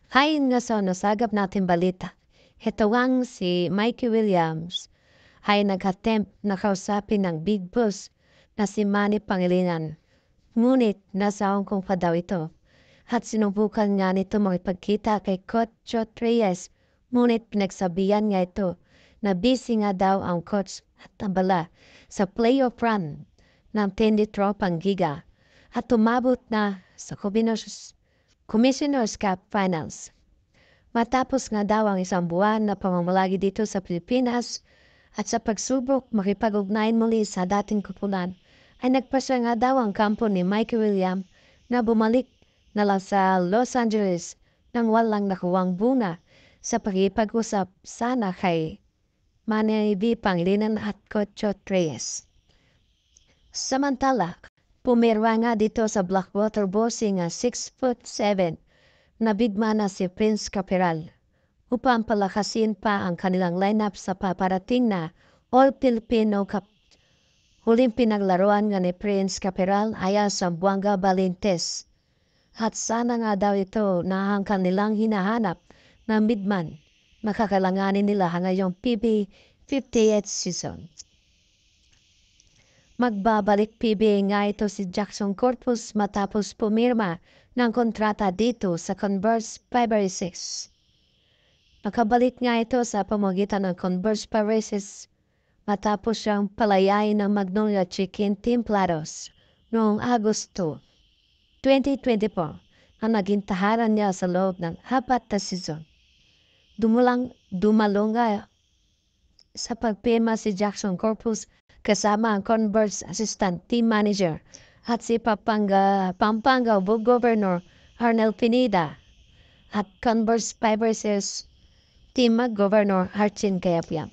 Hayon nga sa nasagap natin balita. Ito ang si Mikey Williams ay nag-attempt na kausapin ng Big Boss na si Manny Pangilinan. Ngunit nasa Hong Kong pa daw ito. At sinubukan nga nito makipagkita kay Coach Chot Reyes. Ngunit pinagsabihan nga ito na busy nga daw ang coach at abala sa playoff run ng 10 tropang giga at tumabot na sa Commissioner's Cup Finals. Matapos nga daw ang isang buwan na pamamalagi dito sa Pilipinas at sa pagsubok makipag-ugnayan muli sa dating kupulan, ay nagpasya nga daw ang kampo ni Mikey Williams na bumalik na lang sa Los Angeles nang walang nakuwang buna sa pag-ipag-usap sana kay Manny Pangilinan at Coach Chot Reyes. Samantala, pumirwa nga dito sa Blackwater Bossing 6'7" na bigma na si Prince Caperal upang palakasin pa ang kanilang lineup sa paparating na All-Filipino Cup. Huling pinaglaruan nga ni Prince Caperal ay sa Buanga Balintez at sana nga daw ito na ang kanilang hinahanap na midman makakalanganin nila ngayong PB 58th season. Magbabalik PBA nga ito si Jackson Corpus matapos pumirma ng kontrata dito sa Converse February 6. Nakabalik nga ito sa pamamagitan ng Converse Paresis matapos siyang palayain ng Magnolia Chicken Templados noong Agosto 2024 ang naging tahanan niya sa loob ng 4 na season. Dumalong nga sa pagpirma si Jackson Corpus kasama ang Converse Assistant Team Manager at si Pampanga Governor Arnel Pineda at Converse Fiberses Team Governor Archin Cayapiang.